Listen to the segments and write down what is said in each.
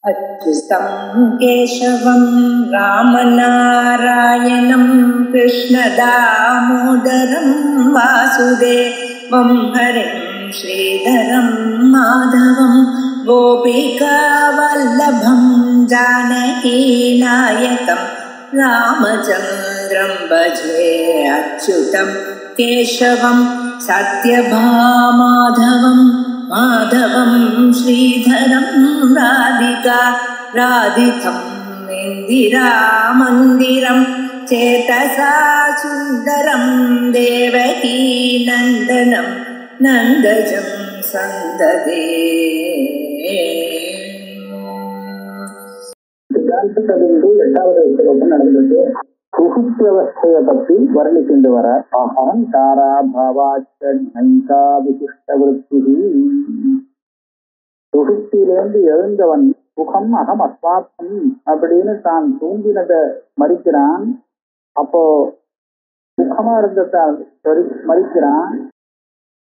अच्युतं केशवं रामनारायणं कृष्णदामोदरं वासुदेवं हरिं श्रीधरं माधवं गोपिकावल्लभं जानकीनायकं रामचन्द्रं भजे। अच्युतं केशवं सत्यभामाधवं माधवं श्रीधरं राधितं इन्दिरामन्दिरं चेतसा सुन्दरं देवकी नन्दनं नन्दजं सन्ददे। சுசுப்தியவஸ்தையை பற்றி வர்ணிக்கின்ற வர அகங்காரா பாவாச்ச நைகா விசிஷ்ட விருத்தி. சுசுப்தியிலிருந்து எழுந்தவன் சுகம் அகம் அஸ்வாத்தம் அப்படின்னு தான் தூங்கினதை மறிக்கிறான். அப்போ சுகமா இருந்ததை மறிக்கிறான்.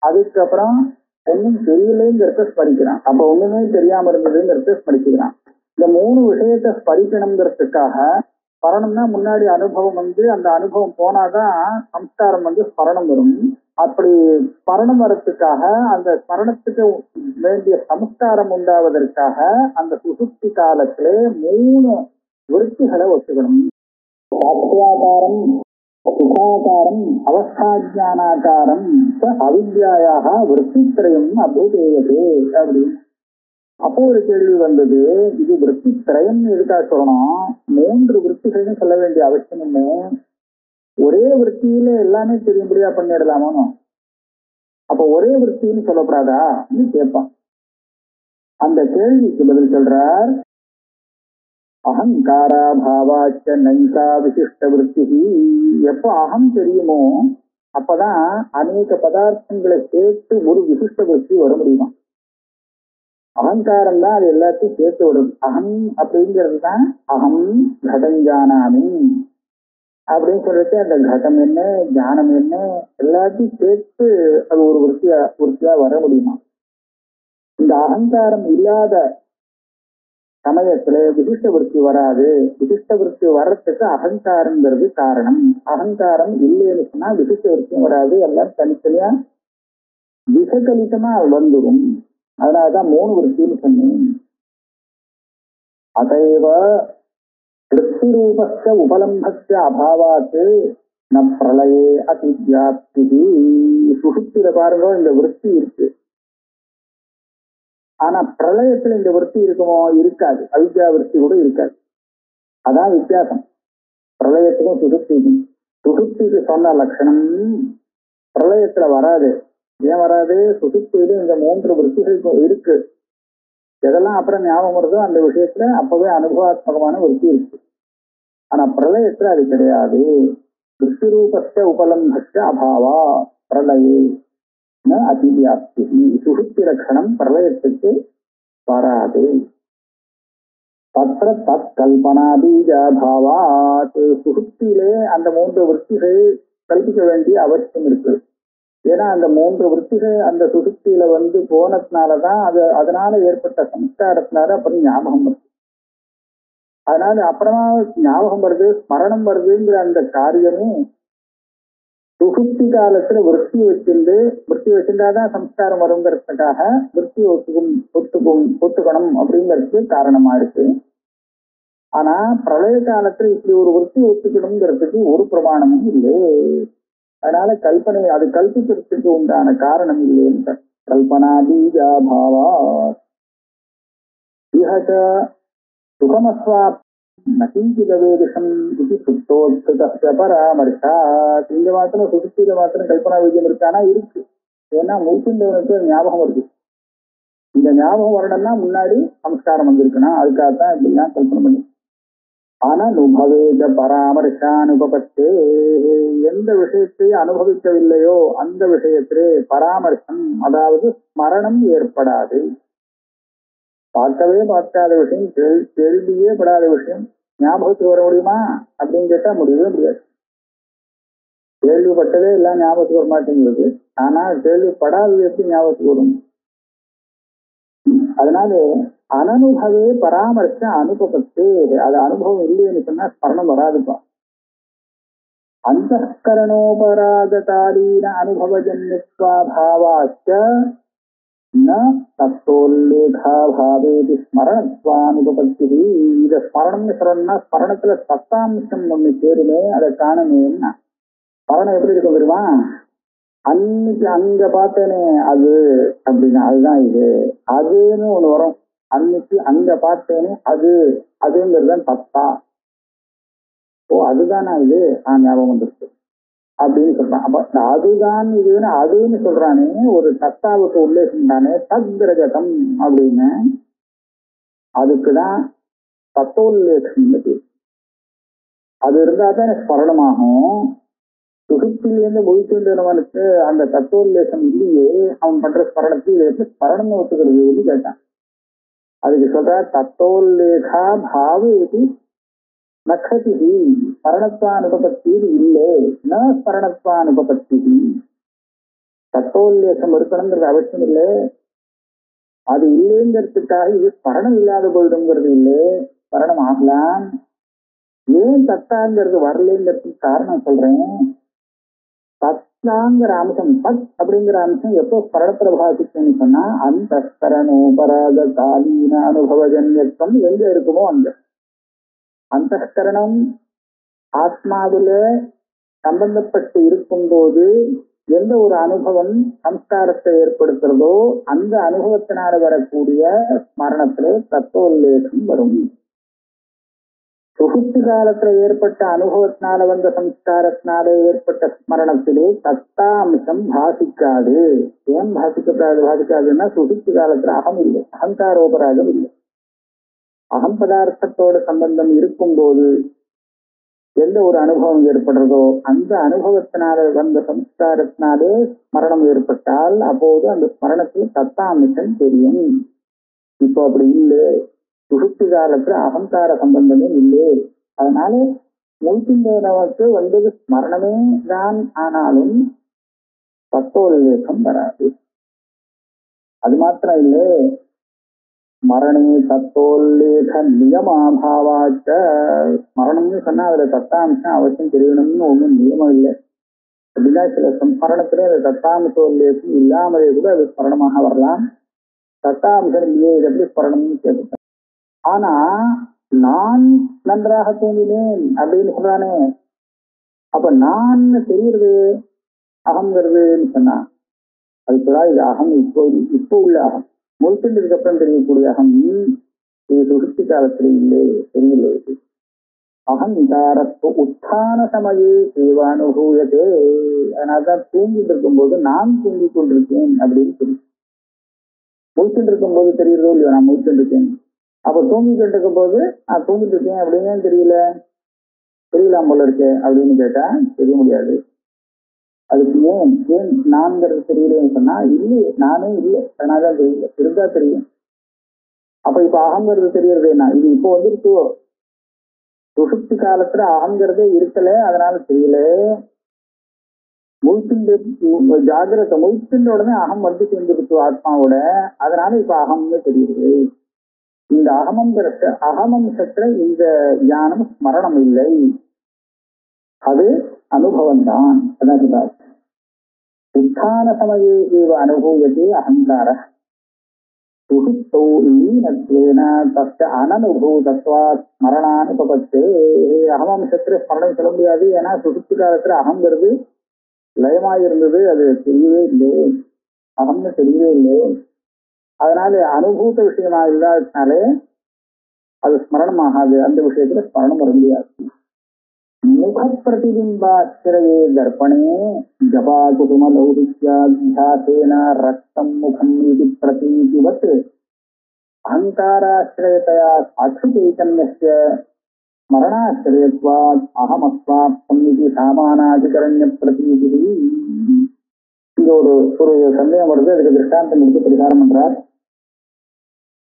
அதுக்கப்புறம் ஒன்னும் தெரியலேங்கிறத ஸ்மரிக்கிறான். அப்ப ஒண்ணுமே தெரியாம இருந்ததுங்கிறத ஸ்மரிக்கிறான். இந்த மூணு விஷயத்தை ஸ்மரிக்கணுங்கிறதுக்காக ஸ்மரணம்னா முன்னாடி அனுபவம் அந்த அனுபவம் போனாதான் சம்ஸ்காரம் ஸ்மரணம் வரும். அப்படி ஸ்மரணம் வரத்துக்காக அந்த ஸ்மரணத்துக்கு வேண்டிய சம்ஸ்காரம் உண்டாவதற்காக அந்த சுசுப்தி காலத்திலே மூணு விருத்திகளை ஒத்துக்கணும். சாட்சியாகாரம், சுகாகாரம், அவஸ்தாஜானாகாரம், அவித்யாயாக விருத்தித்திரயம் அபூதேயதே அப்படின்னு. அப்போ ஒரு கேள்வி வந்தது, இது விருத்தி திரயம்னு எதுக்காக சொல்லணும்? மூன்று விருத்திகள்னு சொல்ல வேண்டிய அவசியம் இல்லை. ஒரே விருத்தியில எல்லாமே தெரியும்படியா பண்ணிடலாமோ? அப்ப ஒரே விருத்தின்னு சொல்லப்படாதா கேட்பான். அந்த கேள்விக்கு பதில் சொல்றார், அகங்காரா பாவாச்ச நைகா விசிஷ்ட விருத்தி. எப்ப அகம் தெரியுமோ அப்பதான் அநேக பதார்த்தங்களை சேர்த்து ஒரு விசிஷ்ட விருத்தி வர முடியுமா? அகங்காரம் தான் அது எல்லாத்தையும் சேர்த்து விடும். அகம் அப்படிங்கிறது தான் அகம் கடஞ்சானாமி அப்படின்னு சொல்லிட்டு அந்த கடம் என்ன ஞானம் என்ன எல்லாத்தையும் சேர்த்து அது ஒரு விருத்தியா வர முடியுமா? இந்த அகங்காரம் இல்லாத சமயத்துல விசிஷ்ட விருத்தி வராது. விசிஷ்ட விருத்தி வர்றதுக்கு அகங்காரங்கிறது காரணம். அகங்காரம் இல்லைன்னு சொன்னா விசிஷ்ட விருத்தியும் வராது. எல்லாம் தனித்தனியா விசகலிதமா வந்துடும். அதனாலதான் மூணு விருத்தின்னு சொன்னேன். அதைவ விருத்தி ரூபஸ்ய உபலம்பஸ்ய அபாவாத்து ந பிரளயே அதிவியாப்தி. சுசுப்தியில பாருங்க இந்த விருத்தி இருக்கு, ஆனா பிரளயத்துல இந்த விருத்தி இருக்குமோ? இருக்காது. அவித்யா விருத்தி கூட இருக்காது. அதான் வித்தியாசம் பிரளயத்துக்கும் சுசுப்திக்கும். சுசுப்திக்கு சொன்ன லட்சணம் பிரளயத்துல வராது. ஏன் வராது? சுசுப்தியில இந்த மூன்று விருத்திகள் இருக்கு. எதெல்லாம் அப்புறம் ஞாபகம் வருதோ அந்த விஷயத்துல அப்பவே அனுபவாத்மகமான விருத்தி இருக்கு. ஆனா பிரளயத்துல அது கிடையாது. விருத்தி ரூபஸ்ய உபலம்பஸ்ய அபாவா பிரளயே அதிவியாப்தி. சுசுப்தி லட்சணம் பிரளயத்துக்கு வராது. தத்ர தத் கல்பனா பீஜாபாவாத். சுசுப்தியிலே அந்த மூன்று விருத்திகள் கல்பிக்க வேண்டிய அவசியம் இருக்கு. ஏன்னா அந்த மூன்று விருத்திகள் அந்த சுசுப்தியில போனதுனாலதான் அதனால ஏற்பட்ட சம்ஸ்காரத்தினால அப்புறம் ஞாபகம் வருது. அதனால அப்புறமா ஞாபகம் வருது, ஸ்மரணம் வருதுங்கிற அந்த காரியமும் சுசுப்தி காலத்துல விருத்தி வச்சிருந்தாதான் சம்ஸ்காரம் வருங்கிறதுக்காக விருத்தி ஒத்துக்கணும் அப்படிங்கிறதுக்கு காரணமா இருக்கு. ஆனா பிரளய காலத்துல இப்படி ஒரு விருத்தி ஒத்துக்கணுங்கிறதுக்கு ஒரு பிரமாணமும் இல்லை. அதனால கல்பனை அது கல்பிக்கிறதுக்கு உண்டான காரணம் இல்லைன்னு கல்பனா பீஜா பாவா சுகமஸ்வா நகிஞ்சிதவேதிஷம் இது சுத்தோத்கிருத பராமரிஷா. இங்க மாத்திரம் சுசுப்தியில மாத்திரம் கல்பனா பீஜம் இருக்கானா? இருக்கு. ஏன்னா முழுக்கின்றவனுக்கு ஞாபகம் வருது. இந்த ஞாபகம் வரணும்னா முன்னாடி சம்ஸ்காரம் வந்திருக்குன்னா அதுக்காகத்தான் இப்படிலாம் கல்பனை பண்ணி. ஆனா நுபவேத பராமரிஷானுபபத்தே. எந்த விஷயத்தை அனுபவிக்கவில்லையோ அந்த விஷயத்திலே பராமரிசம் அதாவது ஸ்மரணம் ஏற்படாது. பார்க்கவே பார்க்காத விஷயம், கேள்வியே படாத விஷயம் ஞாபகத்துக்கு வர முடியுமா அப்படின்னு கேட்டா முடியவே முடியாது. கேள்விப்பட்டதே எல்லாம் ஞாபகத்துக்கு வர மாட்டேங்கிறது. ஆனா கேள்விப்படாதது எப்படி ஞாபகத்துக்கு வரும்? அதனால அனனுபவே பராமரிச்ச அனுபவத்து, அது அனுபவம் இல்லைன்னு சொன்னா ஸ்மரணம் வராதுப்பா. அந்தఃகரணோபராகதாலீன அனுபவஜன்யத்வாபாவாச்ச ந தத்தோல்லேகாபாவேதி ஸ்மரணத்வானுபபத்தி. இத ஸ்மரணம்னு சொல்லணும்னா ஸ்மரணத்துல சத்தாம்சம் ஒண்ணு சேருமே, அதை காணணும்னா ஸ்மரணம் எப்படி இருக்கும் தெரியுமா? அன்னைக்கு அங்க பார்த்தேனே அது அப்படின்னா அதுதான் இது, அதுன்னு ஒண்ணு வரும். அன்னைக்கு அங்க பார்த்தேனே அது, அதுங்கிறது தத்தா. ஓ அதுதானா இது, ஞாபகம் வந்துருக்கு அப்படின்னு சொல்றான். அப்ப அதுதான் இதுன்னு அதுன்னு சொல்றானே, ஒரு தத்தாவுக்கு உல்லேசம் தானே தத்ரஜதம் அப்படின்னு. அதுக்குதான் தத்தோல்லேசம். அது இருந்தா தான் ஸ்மரணமாகும். சுகத்திலிருந்து மொழிக்கின்றவனுக்கு அந்த தத்துவோல்லேசம் இல்லையே, அவன் பண்ற ஸ்மரணத்துக்கு எப்படி ஸ்மரணம் ஒத்துக்கிறது கேட்டான். அதுக்கு சொல்ற தத்தோல்லேகா பாவேதி நக்ஷதி ஸ்மரணத்வானுபபத்தி இல்லை ந ஸ்மரணத்வானுபபத்தி. தத்தோல்லேசம் இருக்கணுங்கிறது அவசியம் இல்லை, அது இல்லைங்கிறதுக்காக இது ஸ்மரணம் இல்லாத போயிடுங்கிறது இல்லை, ஸ்மரணம் ஆகலாம். ஏன் தத்தாங்கிறது வரலைங்கிறதுக்கு காரணம் சொல்றேன். தத்தாங்கிற அம்சம், தத் அப்படிங்கிற அம்சம் எப்போ ஸ்மரணத்துல பாசிச்சுன்னு சொன்னா அந்த ஸ்கரணோபராக காலீன அனுபவஜன்யத்துவம் எங்க இருக்குமோ அங்க. அந்தஸ்கரணம் ஆத்மாவில சம்பந்தப்பட்டு இருக்கும்போது எந்த ஒரு அனுபவம் சம்ஸ்காரத்தை ஏற்படுத்துறதோ அந்த அனுபவத்தினால வரக்கூடிய ஸ்மரணத்திலே தத்துவோல்லேசம் வரும். சுகுப்தி காலத்துல ஏற்பட்ட அனுபவத்தினால வந்த சம்ஸ்காரத்தினால ஏற்பட்ட ஸ்மரணத்திலே தத்தா அம்சம் பாசிக்காது. ஏன் பாசிக்காதுன்னா சுகுப்தி காலத்துல அகம் இல்லை, அகங்காரோபராகம் இல்லை. அகம் பதார்த்தத்தோட சம்பந்தம் இருக்கும்போது எந்த ஒரு அனுபவம் ஏற்படுறதோ அந்த அனுபவத்தினால வந்த சம்ஸ்காரத்தினாலே ஸ்மரணம் ஏற்பட்டால் அப்போது அந்த ஸ்மரணத்தில் தத்தா அம்சம் தெரியும். இப்போ அப்படி இல்லை, சுகுப்தி காலத்துல அகங்கார சம்பந்தமே இல்லை. அதனால மூழ்கின்றவனுக்கு வந்தது ஸ்மரணமே தான், ஆனாலும் தத்தோல்லேசம் வராது. அது மாத்திரம் இல்லை, ஸ்மரணே தத்தோல்லேக நியமாபாவாச்ச. ஸ்மரணம்னு சொன்னா அதுல தத்தாம்சம் அவசியம் தெரியணும்னு ஒன்றும் நியமம் இல்லை. அப்படின்னா சில ஸ்மரணத்திலே அந்த தத்தாம்சோல்லேசம் இல்லாமலே கூட அது ஸ்மரணமாக வரலாம். தத்தாம்சம் இல்லையே, இது எப்படி ஸ்மரணம்னு கேட்டுட்டேன். ஆனா நான் நன்றாக தூங்கினேன் அப்படின்னு சொல்றானே, அப்ப நான் தெரியுறது அகங்கிறதுன்னு சொன்னா அதுக்குதான் இது அகம். இப்போ உள்ள அகம், முழுக்கின்றதுக்கு அப்புறம் தெரியக்கூடிய அகம் இது சுகுப்தி காலத்துல இல்லை, தெரியல. இது அகங்காரத்து உத்தான சமயே சேவானுபூயதே. அதனால்தான் தூங்கிட்டு இருக்கும்போது நான் தூங்கிக் கொண்டிருக்கேன் அப்படின்னு சொல்லி. முழுக்கிட்டு இருக்கும்போது தெரியுறதோ இல்லையோ நான் முழுக்கிட்டு இருக்கேன். அப்ப தூங்கிக்கிட்டு இருக்கும் போது நான் தூங்கிட்டு இருக்கேன் அப்படின்னு தெரியலாம் போல இருக்கு அப்படின்னு கேட்டா தெரிய முடியாது. அதுக்கு ஏன் நான்கிறது தெரியலன்னு சொன்னா இல்லையே, நானே இல்லை, அதனாலதான் தெரியல. இருந்தா தெரியும். அப்ப இப்ப அகங்கிறது தெரியறது என்ன, இது இப்போ வந்துருச்சோ. சுசுப்தி காலத்துல அகங்கிறதே இருக்கல, அதனால தெரியல. ஜாகிரத முழுக்கின்ற உடனே அகம் வந்து சேர்ந்துருக்கு ஆத்மாவோட, அதனால இப்ப அகம்னு தெரியுது. இந்த அகமம்சத்துல இந்த ஞானம் ஸ்மரணம் இல்லை, அது அனுபவம் தான். உத்தான சமயே ஏவ அனுபூயதே அகங்கார சுஹுப்தோ லீனத்வேன தஸ்ய அனனுபூதத்வாத் ஸ்மரணானுபபத்தே. அகமம்சத்துல ஸ்மரணம் சொல்ல முடியாது, ஏன்னா சுஹுப்தி காலத்துல அகங்கிறது லயமாயிருந்தது, அது தெரியவே இல்லை, அகம்னு தெரியவே இல்லை. அதனால அனுபூத விஷயமா இல்லாததுனாலே அது ஸ்மரணம் ஆகாது. அந்த விஷயத்துல ஸ்மரணம் வர முடியாது. முக பிரதிபிம்பாச்சிரயே தர்ப்பணே ஜபா குசும லௌகித்யாத்யாசேன ரக்தம் முகம் இது பிரதீதிவத் அகங்காராசிரயதயா சாட்சி சைதன்யஸ்ய ஸ்மரணாசிரயத்வாத் அகமஸ்வாப்தம் இது சாமானாதிகரண்ய பிரதீதி. இங்க ஒரு சந்தேகம் வருது, அதுக்கு திருஷ்டாந்தம் எடுத்து பரிகாரம் பண்றார்.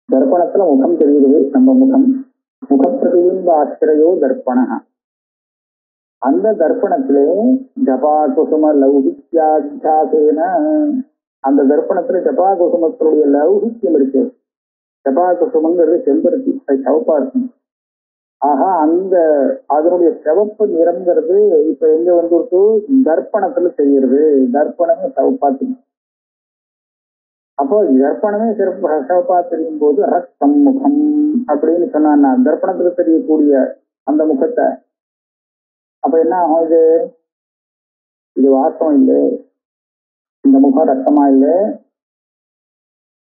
தர்ப்பணத்துல முகம் தெரியுது, நம்ம முகம். முக பிரதிபிம்ப ஆசிரியோ தர்ப்பண. அந்த தர்ப்பணத்திலே ஜபா குசும லௌகித்யாத்யாசேன, அந்த தர்ப்பணத்துல ஜபா குசுமத்தினுடைய லௌகித்யம் இருக்கு, ஜபா குசுமங்கிறது செம்பருத்தி, அது சிவப்பா இருக்கும். ஆஹா, அந்த அதனுடைய சிவப்பு நிறம்ங்கிறது இப்ப எங்க வந்துருக்கு, தர்ப்பணத்துல செய்யறது. தர்ப்பணமே சிவப்பா தெரியும். அப்போ தர்ப்பணமே சிவப்பா தெரியும் போது ரத்தம் முகம் அப்படின்னு சொன்னா தர்ப்பணத்துல தெரியக்கூடிய அந்த முகத்தை அப்ப என்ன ஆகும், இது வாசம் இல்லை, இந்த முகம் ரத்தமா இல்லை,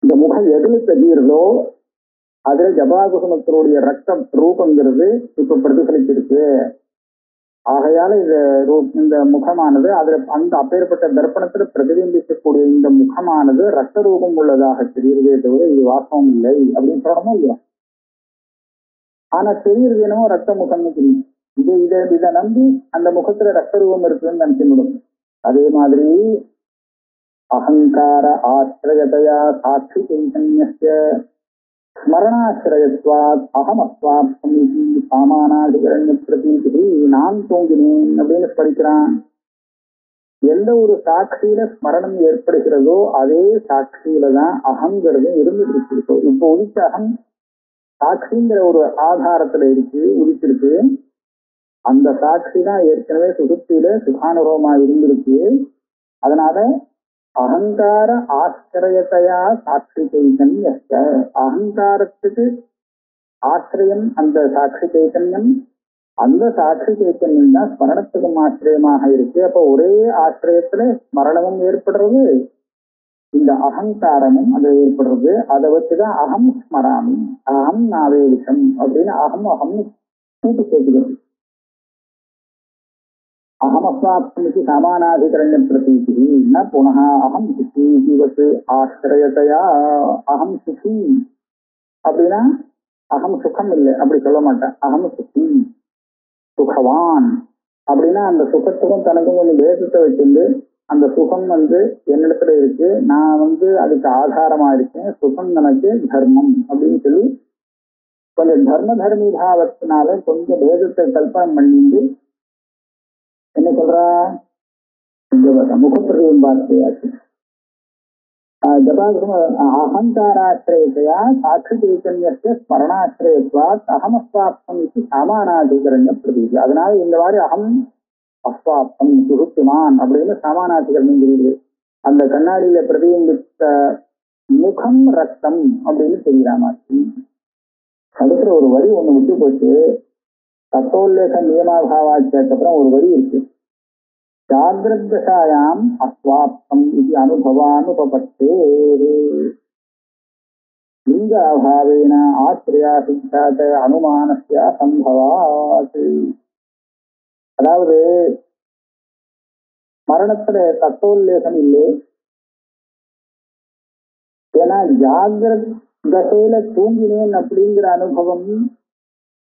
இந்த முகம் எதுல தெரியுறதோ அதுல ஜபாகுசுமத்தினுடைய ரத்த ரூபங்கிறது இப்ப பிரதிபலிச்சிருக்கு. ஆகையால இந்த முகமானது அதுல அந்த அப்பேற்பட்ட தர்ப்பணத்துல பிரதிபிம்பிக்கக்கூடிய இந்த முகமானது ரத்த ரூபம் உள்ளதாக தெரியுறதே தவிர இது வாசம் இல்லை அப்படின்னு சொல்லணுமோ இல்லையா? ஆனா தெரியுறது என்னமோ ரத்த முகம்னு தெரியும். இதை நம்பி அந்த முகத்துல ரத்த ரூபம் இருக்குன்னு நினைச்சுடும். அதே மாதிரி அகங்கார ஆசிரியதையா சாட்சி சைதன்யஸ்ய ஸ்மரணாசிரயத்வாத் அகமஸ்வாப்தம் சாமானாதிகரண்ய பிரதீதி. நான் தூங்கினேன் அப்படின்னு படிக்கிறான். எந்த ஒரு சாட்சியில ஸ்மரணம் ஏற்படுகிறதோ அதே சாட்சியில தான் அகங்கிறது இருந்துட்டு இருக்கு. இப்போ உதிச்ச அகம் சாட்சிங்கிற ஒரு ஆதாரத்துல உதிச்சிருக்கு. அந்த சாட்சி தான் ஏற்கனவே சுசுப்தியில சுகானுபவமா இருந்திருக்கு. அதனால அகங்கார ஆசிரியத்தையா சாட்சி சைதன்யம், அகங்காரத்துக்கு ஆசிரியம் அந்த சாட்சி சைத்தன்யம், அந்த சாட்சி சைத்தன்யம் தான் ஸ்மரணத்துக்கும் ஆசிரியமாக இருக்கு. அப்ப ஒரே ஆசிரியத்துல ஸ்மரணமும் ஏற்படுறது, இந்த அகங்காரமும் அது ஏற்படுறது. அதை வச்சுதான் அகம் ஸ்மராமி, அகம் நாவேலிசம் அப்படின்னு அகம்னு கூட்டு சேர்த்துக்கிறது. அகமஸ்வாப்தமிக்கு சமானாதிகரண்ய பிரதீதி ந புனः அகம் சுகி ஜீவத் ஆசிரியத்தையா அகம் சுகி அப்படின்னா அகம் சுகம் இல்லை அப்படி சொல்ல மாட்டேன். அகம் சுகி சுகவான் அப்படின்னா அந்த சுகத்துக்கும் தனக்கும் கொஞ்சம் வேதத்தை வச்சிருந்து அந்த சுகம் என்னிடத்துல இருக்கு, நான் அதுக்கு ஆதாரமா இருக்கேன், சுகம் எனக்கு தர்மம் அப்படின்னு சொல்லி கொஞ்சம் தர்மி பாவத்தினால கொஞ்சம் வேதத்தை கல்பனை பண்ணிட்டு என்ன சொல்றா, முகப்பிரதியும் பார்த்தையாச்சு. அகங்காராசிரயத்தையா சாட்சி சைத்தன்யஸ்ய ஸ்மரணாசிரயத்வாத் அகமஸ்வாப்தம் இது சாமானாதிகரண்ய பிரதீதி. அதனால இந்த மாதிரி அகம் அஸ்வாப்தம் சுருத்துமான் அப்படின்னு சாமானாதிகரணம் தெரியுது. அந்த கண்ணாடியில பிரதிபிம்பித்த முகம் ரத்தம் அப்படின்னு தெரிகிறாமாச்சு. அடுத்த ஒரு வரி ஒண்ணு விட்டு போச்சு. தத்தோல்லேக நியமாபாவாச்சதுக்கு அப்புறம் ஒரு வரி இருக்கு. ஜாகிரதசாயாம் அஸ்வாப்தம் இது அனுபவானுபபத்தே லிங்க அபாவேன ஆசிரியா சித்தாத அனுமானஸ்ய சம்பவாத். அதாவது மரணத்துல தத்தோல்லேகம் இல்லை. ஏன்னா ஜாகிரத் தசையில தூங்கினேன் அப்படிங்கிற அனுபவம்,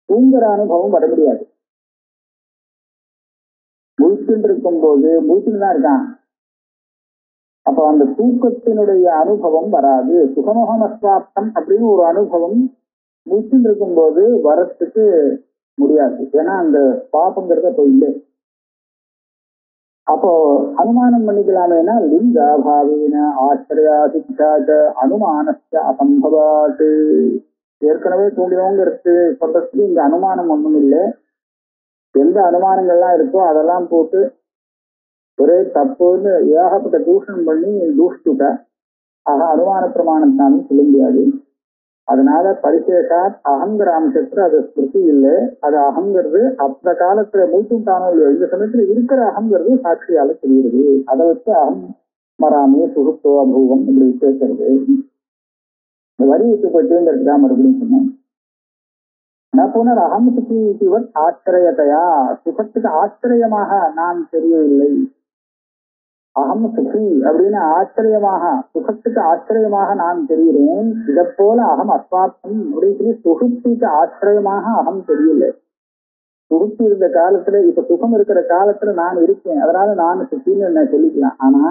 தூங்குற அனுபவம் வர முடியாது. முழிச்சுட்டு இருக்கும் போது முழிச்சுட்டு தான் இருக்கான். அப்ப அந்த தூக்கத்தினுடைய அனுபவம் வராது. சுகமுகமஸ்வாப்தம் அப்படின்னு ஒரு அனுபவம் முழிச்சுட்டு இருக்கும் போது வரத்துக்கு முடியாது. ஏன்னா அந்த பாப்பங்கிறத இப்போ இல்லை. அப்போ அனுமானம் பண்ணிக்கலாமேனா லிங்காபாவேன ஆசிரியா சித்தாச்ச அனுமானஸ்ய அசம்பவாத். ஏற்கனவே தூங்கினோங்கிறது சொல்றதுக்கு இந்த அனுமானம் ஒண்ணும் இல்லை. எந்த அனுமானங்கள்லாம் இருக்கோ அதெல்லாம் போட்டு ஒரே தப்புன்னு ஏகப்பட்ட தூஷணம் பண்ணி தூஷ்டுட்ட. ஆக அனுமான பிரமாணத்தாலும் சொல்ல முடியாது. அதனால பரிசேஷாத் அகங்கிற அம்சத்துல அது ஸ்மிருதி இல்லை. அது அகங்கிறது அந்த காலத்துல மூச்சுட்டானோ இல்லையோ இந்த சமயத்துல இருக்கிற அகங்கிறது சாட்சியால தெரியுது. அதை வச்சு அகம் மராமி சுகுப்தோ அபூவம் இப்படி கேட்கறது. இந்த வரி விட்டு போச்சுங்கிறதுக்கா மறுபடியும் சொன்னேன். புனர் அகம் சுகி இவர் ஆச்சரியத்தையா, சுகத்துக்கு ஆச்சரியமாக நான் தெரியவில்லை. அகம் சுகி அப்படின்னு ஆச்சரியமாக, சுகத்துக்கு ஆச்சரியமாக நான் தெரிகிறேன். இதை போல அகம் அஸ்வாப்தம் அப்படின்னு சொல்லி சுகுப்திக்கு ஆச்சரியமாக அகம் தெரியல. சுகுப்தி இருந்த காலத்துல, இப்ப சுகம் இருக்கிற காலத்துல நான் இருக்கேன், அதனால நான் சுகின்னு என்ன சொல்லிக்கலாம். ஆனா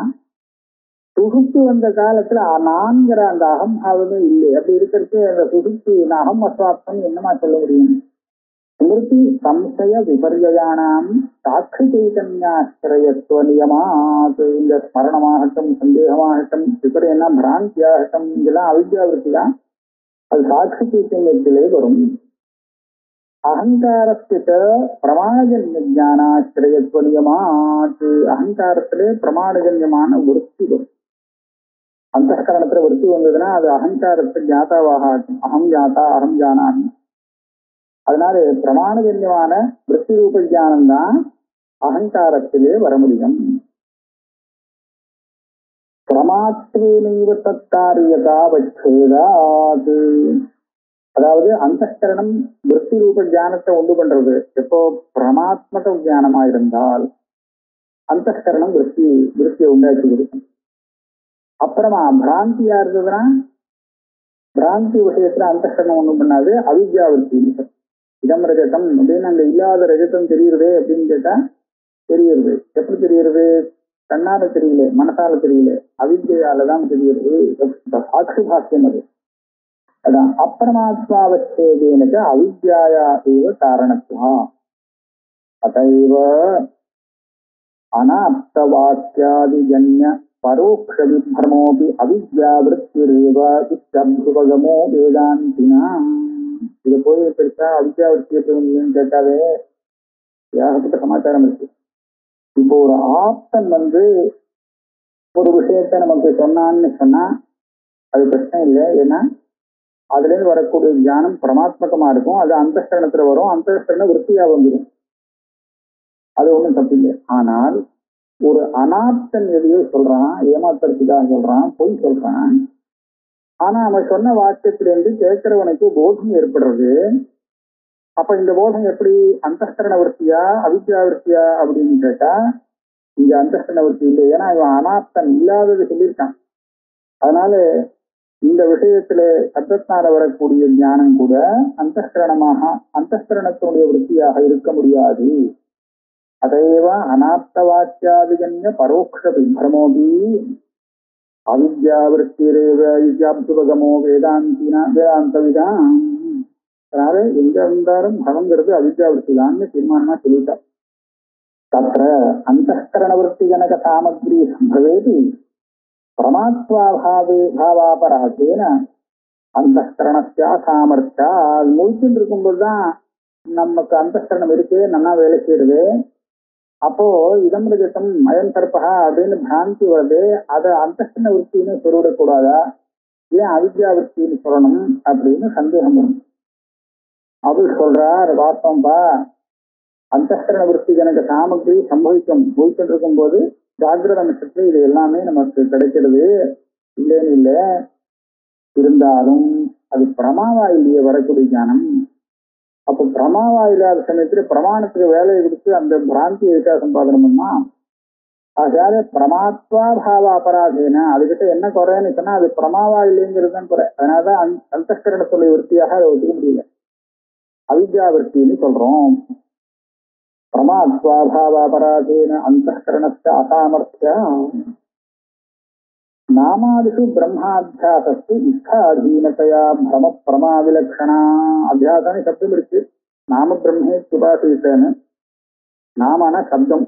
சுகுப்தி வந்த காலத்துல நான்கிற அந்த அகம்பாவமே இல்லை. அப்படி இருக்கிறது அந்த சுகுப்தி அகம் அஸ்வாப்தம் என்னமா சொல்ல முடியும்? ஸ்மிருதி சம்சய விபர்யானாம் சாட்சி சைதன்யாசிரயத்துவ நியமாத். இந்த ஸ்மரணமாகட்டும், சந்தேகமாகட்டும், விபரியம்னா பிராந்தியாகட்டும், இதெல்லாம் அவித்யாவிருத்தி தான். அது சாட்சி சைத்தன்யத்திலே வரும். அகங்காரத்திட்ட பிரமாணஜன்ய ஞானாசிரயத்துவ நியமாத், அகங்காரத்திலே பிரமாணஜன்யமான விருத்தி வரும். அந்த கரணத்துல விருத்தி வந்ததுன்னா அது அகங்காரத்தை ஞாதாவாக ஆகும். அகம் ஞாதா அகம் ஜானாமி. அதனால பிரமாணஜன்யமான விருத்தி ரூப ஞானம் தான் அகங்காரத்திலே வர முடியும். பிரமாத்வேனைவ தத்தாரியதா வச்சேதாது, அதாவது அந்தஸ்கரணம் விருத்தி ரூப ஞானத்தை உண்டு பண்றது எப்போ பிரமாத்மக ஞானமா இருந்தால் அந்தஸ்கரணம் விருத்தியை உண்டாக்கி கொடுக்கும். அப்புறமா பிராந்தியா இருந்ததுன்னா பிராந்தி விஷயத்துல அந்தஸ்கரணம் ஒண்ணும் பண்ணாது, அவித்யா விருத்தி. இடம் ரஜதம் அப்படின்னு அங்க இல்லாத ரஜதம் தெரியுறதே அப்படின்னு கேட்டா தெரியுறது. எப்படி தெரியுறது? கண்ணால தெரியல, மனசால தெரியல, அவித்யாலதான் தெரியுறது. சாட்சி பாக்கியம் அது. அதான் அப்பிரமாத்மாவச்சேதேனக அவித்யாயா ஏவ காரணத்துவா அதைவ அனாப்தவாக்கியாதிஜன்ய பரோக்ஷ விப்ரமோபி அவித்யாவிருத்திரேவ இத்யப்ருவகமோ வேதாந்தினா. இதை போய் பெருசா அவித்யாவிருத்தி எப்படின்னு கேட்டாவே ஏகப்பட்ட சமாச்சாரம் இருக்கு. இப்போ ஒரு ஆப்தன் ஒரு விஷயத்த நமக்கு சொன்னான்னு சொன்னா அது பிரச்சனை இல்லை. ஏன்னா அதுல இருந்து வரக்கூடிய ஞானம் பிரமாத்மகமா இருக்கும். அது அந்தஸ்கரணத்துல வரும், அந்தஸ்கரண விருத்தியா வந்துடும். அது ஒண்ணும் தப்பு இல்லை. ஆனால் ஒரு அனாப்தன் எதையோ சொல்றான், ஏமாத்துறதுக்காக சொல்றான், பொய் சொல்றான். ஆனா அவன் சொன்ன வாக்கியத்திலிருந்து கேட்கிறவனுக்கு போதம் ஏற்படுறது. அப்ப இந்த போதம் எப்படி அந்தஸ்கரண விருத்தியா அவித்யா விருத்தியா அப்படின்னு கேட்டா இங்க அந்தஸ்கரண விருத்தி இல்லை. ஏன்னா இவன் அனாப்தன் இல்லாதது சொல்லியிருக்கான். அதனால இந்த விஷயத்துல சப்தத்தினால வரக்கூடிய ஞானம் கூட அந்தஸ்கரணத்தினுடைய விருத்தியாக இருக்க முடியாது. அதைவ அனாப்த வாக்கியாதிஜன்ய பரோக்ஷ விப்ரமோபி அவித்யாவிருத்திரேவ இத்யாப்துபகமோ வேதாந்தவிதான். அதனால எங்க இருந்தாலும் பகங்கிறது அவித்யாவிருத்திதான்னு தீர்மானமா சொல்லிட்டார். தத்ர அந்தஸ்கரண விருத்தி ஜனக சாமக்ரி சம்பவேதி பிரமாத்வாபாவாபராதேன அந்தஸ்கரணஸ்யா சாமர்த்தியா. அது முழிச்சுட்டு இருக்கும்போதுதான் நமக்கு அந்தஸ்கரணம் இருக்கு, நல்லா வேலை செய்யுது. அப்போ இதம் ரஜதம் அயம் சர்பகா அப்படின்னு பிராந்தி வருது. அதை அந்தஸ்கரண விருத்தின்னு சொல்லிவிடக்கூடாதா, ஏன் அவித்யா விருத்தின்னு சொல்லணும் அப்படின்னு சந்தேகம் வரும். அவர் சொல்றார், வாஸ்தவம்பா, அந்தஸ்கரண விருத்தி ஜனக சாமக்ரி சம்பவிக்கும். முழிச்சுட்டு இருக்கும் போது ஜாகிரத நட்சத்திரம் இது எல்லாமே நமக்கு கிடைக்கிறது இல்லைன்னு இல்லை. இருந்தாலும் அது பிரமாவா இல்லையே வரக்கூடிய ஞானம். அப்போ பிரமாவா இல்லாத சமயத்துல பிரமாணத்துக்கு வேலையை கொடுத்து அந்த பிராந்தியை எதுக்காக சம்பாதனம் பண்ணா? ஆகாத பிரமாத்வா பாவ அபராதேன அதுகிட்ட என்ன குறைன்னு சொன்னா அது பிரமாவா இல்லைங்கிறது தான் குறை. அதனாலதான் அந்தஸ்கரணத்துடைய விருத்தியாக அதை ஒத்துக்க முடியல, அவித்யா விருத்தின்னு சொல்றோம். பிரமாத்வாபாவாபராதேன அந்தஸ்கரணஸ்ய அசாமர்த்தியா நாமாதிஷு பிரம்மாத்தியாசஸ்து இஷ்டாதீனத்தையா பிரம பிரமா விலக்ஷணா. அத்தியாசம்னு சப்தம் இருக்கு. நாம பிரம்மே உபாசித்தேன்னு. நாமான சப்தம்.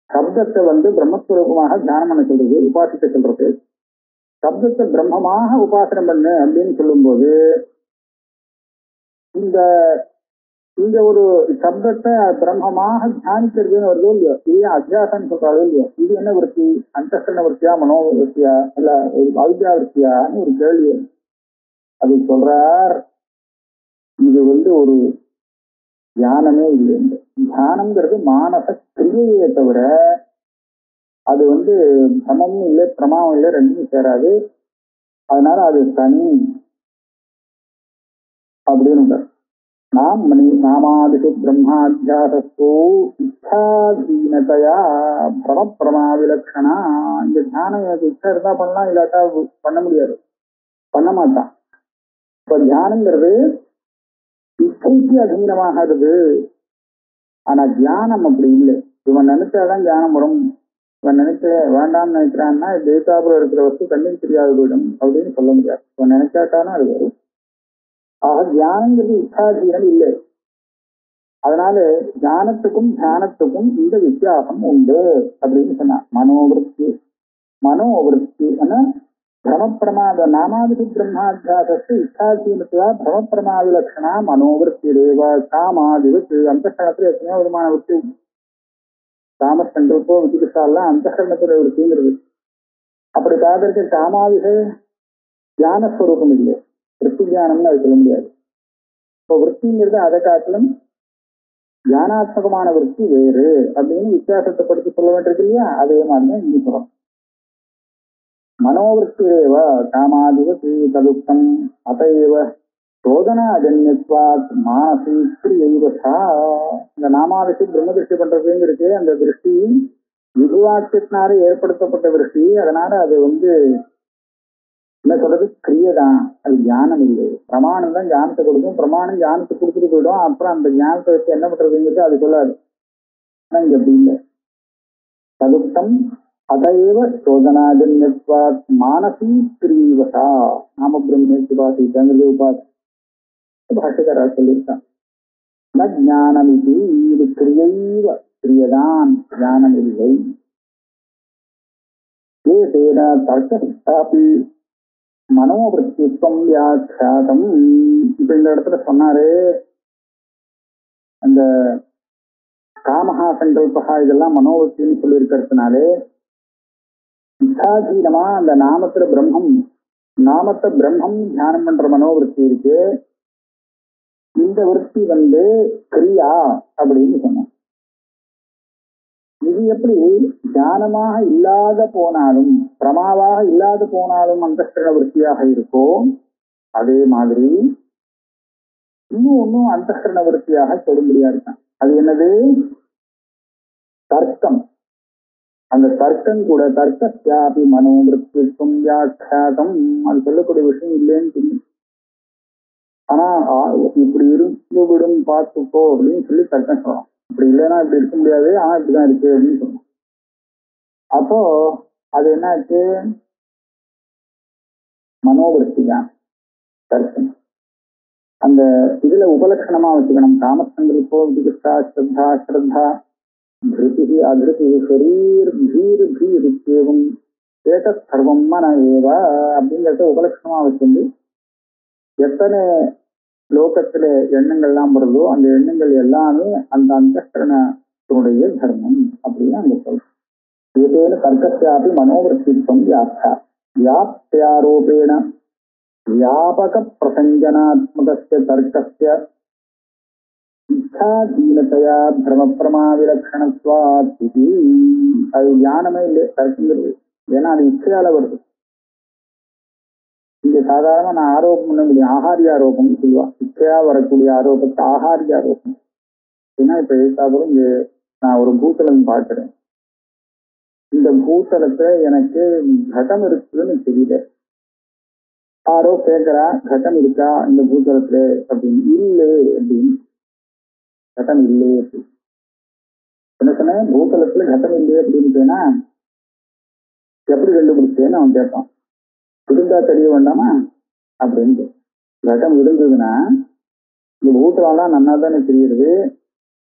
சப்தத்தை பிரம்மஸ்வரூபமாக தியானம் பண்ண சொல்றது, உபாசிக்க சொல்றது. சப்தத்தை பிரம்மமாக உபாசனம் பண்ணு அப்படின்னு சொல்லும்போது இந்த ஒரு சப்தத்தை பிரம்மமாக தியானிக்கிறதுன்னு வருதோ இல்லையோ, இதே அத்தியாசம்னு சொல்றாளோ இல்லையோ, இது என்ன விருத்தி? அந்தஸ்கரண விருத்தியா மனோ விருத்தியா இல்ல அவித்யா விருத்தியான்னு ஒரு கேள்வி. அது சொல்றார், இது ஒரு தியானமே இல்லை. தியானம்ங்கிறது மானச கிரியையே தவிர அது பிரமமும் இல்லை பிரமாவும் இல்லை, ரெண்டுமே சேராது. அதனால அது தனி அப்படின்னு நாமாதிஷு பிரம்மாத்தியாசஸ்து இச்சாதீனத்தையா பிரம பிரமா விலக்ஷணா. இந்த தியானம் எனக்கு இச்சா இருந்தா பண்ணலாம், இல்லாட்டா பண்ண முடியாது, பண்ண மாட்டான். இப்ப தியானங்கிறது இச்சைக்கு அதீனமாகிறது. ஆனா தியானம் அப்படி இல்லை. இவன் நினைச்சாதான் தியானம் வரும். இவன் நினைச்ச வேண்டாம்னு நினைக்கிறான்னா தேசாபுரம் இருக்கிற வஸ்து கண்ணுக்கு தெரியாது போயிடும் அப்படின்னு சொல்ல முடியாது. இவன் நினைச்சாட்டானா அது வரும். ஆக தியானங்கிறது இச்சாதீனம் இல்லை. அதனால தியானத்துக்கும் தியானத்துக்கும் இந்த வித்தியாசம் உண்டு அப்படின்னு சொன்னா. மனோவிருத்தி பிரமப்பிரமாத நாமாதிபி பிரம்மாத்தியாசத்து இச்சாசீனத்தையா பிரமப்பிரமாத லட்சணா மனோவிற்பிரேவ காமாதிபத்து அந்தகரணத்துல எத்தனையோ விதமான விற்பி காமசங்கல்போ விதிகசாலாம் அந்தகரணத்துல விற்பிங்கிறது. அப்படி பார்க்கறதுக்கு காமாதிகள் ஞானஸ்வரூபம் இல்லை, விற்பி ஞானம்னு அது சொல்ல முடியாது. இப்போ விற்பிங்கிறது அதை காட்டிலும் ஞானாத்மகமான விற்பி வேறு அப்படின்னு வித்தியாசத்தை படுத்தி சொல்ல வேண்டியிருக்கு இல்லையா? அதே மாதிரிதான் இங்கே சொல்றோம். மனோவிற்பிரேவ காமாதிபதி ததுக்தம் அதைவ சோதனாஜன்யத்வாத் மானசி கிரியைவசா. இந்த நாமாதிசி பிரம்ம திருஷ்டி பண்றதுன்னு இருக்கு. அந்த திருஷ்டி விபுவாக்கியத்தினால ஏற்படுத்தப்பட்ட திருஷ்டி. அதனால அது என்ன சொல்றது, கிரியதான், அது ஞானம் இல்லை. பிரமாணம் தான் ஞானத்தை கொடுக்கும். பிரமாணம் ஞானத்தை கொடுத்துட்டு போயிடும். அப்புறம் அந்த ஞானத்தை வச்சு என்ன பண்றதுங்கிறது அது சொல்லாது. ஆனா இங்க அப்படி இல்லை. ததுக்தம் அதைவ சோதனாஜன்யத்வாத் மானசி கிரியைவசா நாம பிரம்மேத்தி உபாசிங்கிறது உபாசி பாஷக்காரா சொல்லியிருக்கான். ந ஞானம் இது கிரியைவ, கிரியதான், ஞானம் இல்லை. ஏதேன தர்க்கஸ்தாபி மனோவிருத்தித்வம் வியாக்கியாதம். இப்ப இந்த இடத்துல சொன்னாரு, அந்த காமஹா சங்கல்பகா இதெல்லாம் மனோவிருத்தின்னு சொல்லி இருக்கிறதுனாலே இச்சாதீனமா அந்த நாமத்தை பிரம்மம் தியானம் பண்ற மனோவிருத்தி இருக்கு. இந்த விற்பி கிரியா அப்படின்னு சொன்னோம். இது எப்படி தியானமாக இல்லாத போனாலும் பிரமாவாக இல்லாத போனாலும் அந்தஸ்கரண விற்பியாக இருக்கோ, அதே மாதிரி இன்னும் அந்தஸ்கரண விற்பியாக சொல்லும்படியா இருக்கான். அது என்னது? தர்க்கம். அந்த தர்க்கம் கூட தர்க்கஸ்யாபி மனோவிருத்தித்வம் வியாக்கியாதம், அது சொல்லக்கூடிய விஷயம் இல்லைன்னு தெரியும். ஆனா இப்படி இருந்து விடும் பார்த்துக்கோ அப்படின்னு சொல்லி தர்க்கம் சொல்லலாம். இப்படி இல்லைன்னா இப்படி இருக்க முடியாது, ஆனா இப்படிதான் இருக்கு அப்படின்னு சொல்லணும். அப்போ அது என்னாச்சு? மனோவிருத்தி தான் தர்க்கம். அந்த இதுல உபலட்சணமா வச்சுக்கணும். காமசங்கல்போ விதிகா ஸ்ரத்தா ஸ்ரத்தா திருதி அதிருதி ஷரீர் பீர் பீரித்யேவம் ஏதத் சர்வம் மன ஏவ அப்படிங்கிறத உபலட்சணமா வச்சிருந்து எத்தனை லோகத்துல எண்ணங்கள்லாம் வருதோ அந்த எண்ணங்கள் எல்லாமே அந்த அந்தஸ்கரணத்துடைய தர்மம் அப்படின்னு அங்க சொல்றோம். ஏதேன தர்க்கஸ்யாபி மனோவிருத்தித்வம் வியாப்தா வியாப்தியாரோபேண வியாபக பிரசஞ்சனாத்மகஸ்ய தர்க்கஸ்ய இச்சாதீனதையா பிரமப்பிரமா விலக்ஷணத்வாத் இது. அது ஞானமே இல்லை தர்க்கங்கிறது. ஏன்னா அது இச்சையால வருது. இங்க சாதாரண நான் ஆரோபம் பண்ண முடியும், ஆகாரிய ஆரோபம்னு சொல்லுவான். இச்சையா வரக்கூடிய ஆரோபத்தை ஆகாரிய ஆரோபம். ஏன்னா இப்ப எழுத்தாப்புறம் இங்க நான் ஒரு பூத்தலம் பார்க்கிறேன். இந்த பூத்தலத்துல எனக்கு கடம் இருக்குதுன்னு தெரியல. யாரோ கேட்கிறா, கட்டம் இருக்கா இந்த பூத்தலத்துல அப்படின்னு. இல்லை அப்படின்னு. கட்டம் இல்லையே அப்படி என்ன சொன்னேன்? பூத்தலத்துல கட்டம் இல்லையே அப்படின்னு சொன்னா எப்படி கண்டுபிடிச்சேன்னு அவன் கேட்பான். இருந்தா தெரிய வேண்டாமா அப்படின்னு. கட்டம் இருந்ததுன்னா இந்த பூத்தலாம் நன்னா தானே தெரியுது.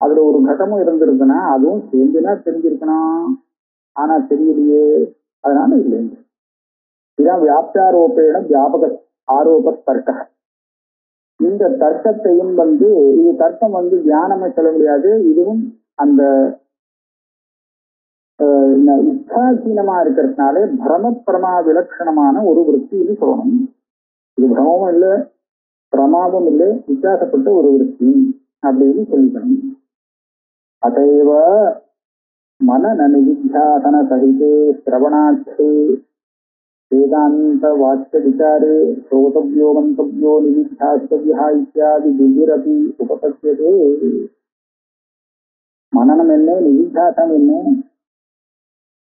அதுல ஒரு கட்டமும் இருந்திருக்குன்னா அதுவும் சேர்ந்துனா தெரிஞ்சிருக்கணும். ஆனா தெரியலையே, அதனால இல்லைங்க. இதான் வியாப்தியாரோபேன வியாபக ஆரோப தர்க்க. இந்த தர்க்கத்தையும் இது தர்க்கம் தியானமே சொல்ல முடியாது. இதுவும் அந்த இச்சாதீனமா இருக்கிறதுனாலே பிரமப்பிரமா விலட்சணமான ஒரு விற்பின்னு சொல்லணும். இது பிரமமும் இல்லை, பிரமாவும் இல்லை, வித்தியாசப்பட்ட ஒரு விற்பி அப்படின்னு சொல்லிக்கணும். அதைவ மனன நிதித்தியாசன சகிதே சிரவணாட்சே வேதாந்த வாக்கிய விசாரே ஸ்ரோதவ்யோ மந்தவ்யோ நிதித்தியாஸ்தவ்யா இத்தியாதி திவ்யரபி உபபத்தியதே. மனனம் என்ன, நிதித்தியாசம் என்ன?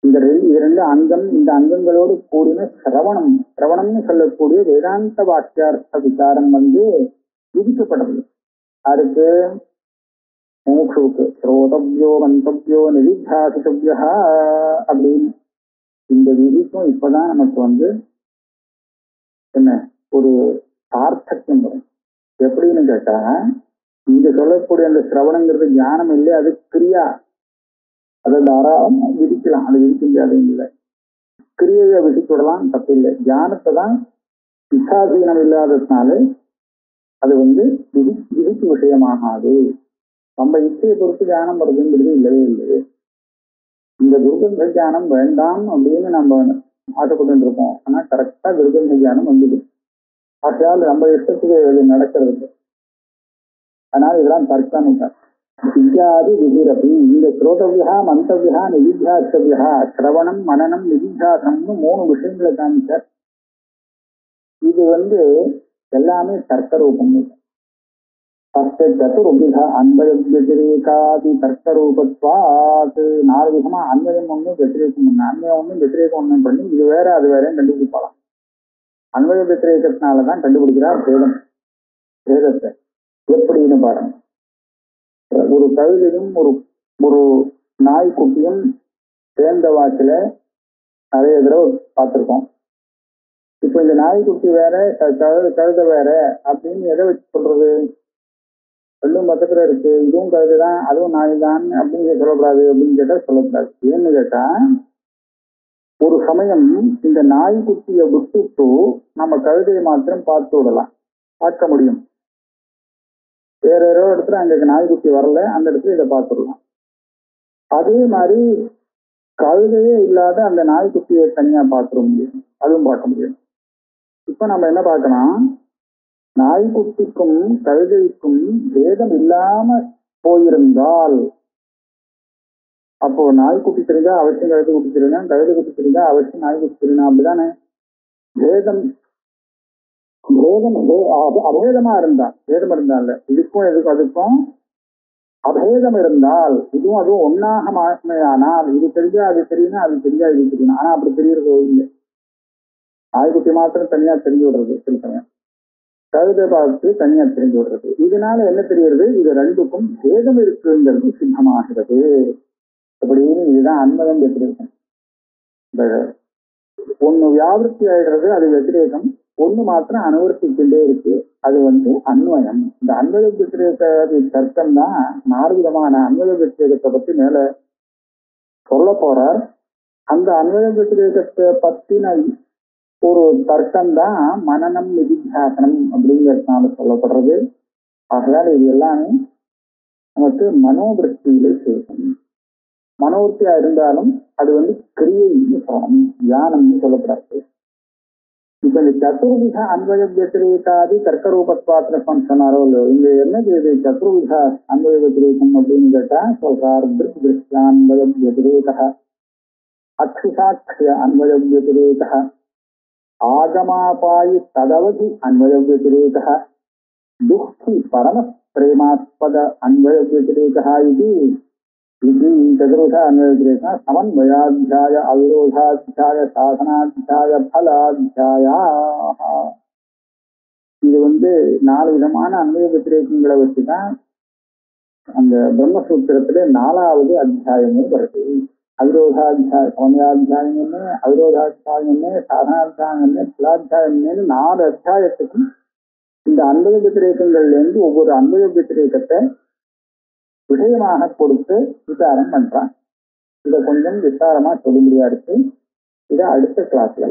இந்த ரெண்டு அங்கம், இந்த அங்கங்களோடு கூடின சிரவணம்னு சொல்லக்கூடிய வேதாந்த வாக்கியார்த்த விசாரம் விதிக்கப்படுறது. அதுக்கு மோக்ஷுக்கு ஸ்ரோதவ்யோ மந்தவ்யோ நிதித்தியாசித்தவ்யா அப்படின்னு இந்த விதிக்கும் இப்பதான் நமக்கு என்ன ஒரு சார்த்தக்கியம் வரும். எப்படின்னு கேட்டா, இங்க சொல்லக்கூடிய அந்த சிரவணங்கிறது ஞானம் இல்லை, அது கிரியா. அதை தாராளம் விதிக்கலாம், அது விதிக்க முடியாதுன்னு இல்லை. கிரியையை விதிச்சுடலாம், தப்பில்லை. தியானத்தை தான் இச்சாசீனம் இல்லாததுனால அது விதிக்கு விஷயமாகாது. நம்ம இச்சையை பொறுத்து தியானம் வருதுங்கிறது இல்லவே இல்லையே. இந்த துர்கந்த தியானம் வேண்டாம் அப்படின்னு நம்ம ஆசைப்பட்டு இருக்கோம். ஆனா கரெக்டா துர்கந்த தியானம் வந்தது. ஆகையால் நம்ம இஷ்டத்துக்கு இது நடக்கிறது. அதனால இதெல்லாம் தர்க்கம் இத்தியாதி விதிரபி. இந்த ஸ்ரோதவியா, மந்தவியா, நிதித்தியாசவியா, சிரவணம், மனனம், நிதித்தியாசனம்னு 3 விஷயங்களை காமிச்சார். இது எல்லாமே தர்க்க ரூபம். சத்துருபிதா அன்பய வெதிரேகாதி தர்க்க ரூபத்வாத். 4 விதமா அன்வயம் ஒண்ணு, வெத்திரேகம் ஒண்ணு. அன்வயம் ஒண்ணு, வெத்திரேகம் ஒண்ணு பண்ணி இது வேற அது வேற கண்டுபிடிப்பாளாம். அன்வய வெத்திரேகத்தினாலதான் கண்டுபிடிக்கிறார் வேதத்தை. எப்படின்னு பாருங்க. ஒரு கழுதையும் ஒரு நாய்க்குட்டியும் சேர்ந்த வாக்கில நிறைய தடவை பார்த்திருக்கோம். இப்ப இந்த நாய்க்குட்டி வேற கழுதை வேற அப்படின்னு எதை வச்சு சொல்றது? ரெண்டும் பக்கத்துல இருக்கு, இதுவும் கழுதுதான் அதுவும் நாய் தான் அப்படின்னு சொல்லக்கூடாது. அப்படின்னு கேட்டா சொல்லக்கூடாது. ஏன்னு கேட்டா ஒரு சமயம் இந்த நாய்க்குட்டியை விட்டுட்டு நம்ம கழுதையை மாத்திரம் பார்த்து விடலாம், பார்க்க முடியும். வேற ஏதோ இடத்துல அங்க நாய்க்குட்டி வரல, அந்த இடத்துல இதை பார்த்துடலாம். அதே மாதிரி கழுதையே இல்லாத அந்த நாய்க்குட்டியை தனியா பார்த்துட முடியும், அதுவும் பார்க்க முடியும். இப்ப நம்ம என்ன பார்க்கலாம், நாய்க்குட்டிக்கும் கழுதைக்கும் வேதம் இல்லாம போயிருந்தால் அப்போ நாய்க்குட்டி தெரிஞ்சா அவசியம் கழுதை குட்டி தெரியும், கழுதை குட்டி தெரிஞ்சா அவசியம் நாய்க்குட்டி தெரியும். அப்படிதானே? வேதம் அபேதமா இருந்தா, வேதம் இருந்தால இதுக்கும் எதுக்கும் அதுக்கும் அபேதம் இருந்தால் இதுவும் அதுவும் ஒன்னாக மாறினால் இது தெரிஞ்சா அது தெரியும்னா அது தெரிஞ்சா இது தெரியும். ஆனா அப்படி தெரியறது இல்லை. நாய்க்குட்டி மாத்திரம் தனியா தெரிஞ்சு விடுறது சில சமயம், கழுதை பார்த்து தனியா தெரிஞ்சு விடுறது. இதனால என்ன தெரிகிறது? இது ரெண்டுக்கும் வேதம் இருக்குங்கிறது சித்தமாகிறது. அப்படின்னு இதுதான் அன்வயம் வெத்திரேகம். இந்த ஒண்ணு வியாபிருத்தி ஆயிடுறது அது வெத்திரேகம், ஒண்ணு மாத்திரம் அனுவர்த்திக்கிட்டே இருக்கு, அது அன்வயம். இந்த அன்வய வெத்திரேக தர்க்கம் தான் 4 விதமான அன்வய வெத்திரேகத்தை பத்தி மேல சொல்ல போறார். அந்த அன்வய வெத்திரேகத்தை பத்தின ஒரு தர்க்கம் தான் மனனம், நிதித்தியாசனம் அப்படிங்கிறதுனால சொல்லப்படுறது. ஆகையால் இது எல்லாமே நமக்கு மனோவிருத்தியிலே சேரும். மனோவிருத்தியா இருந்தாலும் அது கிரியைன்னு சொல்லணும், தியானம்னு சொல்லப்படாது. இப்ப இந்த சதுர்வித அன்வய வெத்திரேகாதி தர்க்க ரூபத்வாத்திரம் சொன்னாரோ இல்லையோ, இங்க என்னது இது சதுர்வித அன்வய வெத்திரேகம் அப்படின்னு கேட்டா சொல்றார். திருஷ்யான்வய வெத்திரேக, அக்ஷிசாட்சிய அன்வய வெத்திரேக, ஆகமாபாயி ததவதி அன்வய வெத்திரேக, துக்கி பரம பிரேமாஸ்பத அன்வய வெத்திரேக. இது சதுர்வித அன்வய வெத்திரேக சமன்வயாத்தியாய, அவிரோதாத்தியாய, சாதனாத்தியாய, பலாத்தியாய. இது 4 விதமான அன்வய வெத்திரேகங்களை வச்சுதான் அந்த பிரம்மசூத்திரத்துல 4வது அத்தியாயமும் வருது. அவிரோதாத்தியாயம், சமன்வயாத்தியாயம் என்ன, அவிரோதாத்தியாயம் என்ன, சாதனாத்தியாயம் என்ன, பலாத்தியாயம் என்னன்னு 4 அத்தியாயத்துக்கும் இந்த அன்வய வெத்திரேகங்கள்ல இருந்து ஒவ்வொரு அன்வய வெத்திரேகத்தை விஷயமாக கொடுத்து விசாரம் பண்றான். இதை கொஞ்சம் விசாரமா சொல்லும்படியா இருக்கு. இதை அடுத்த கிளாஸ்ல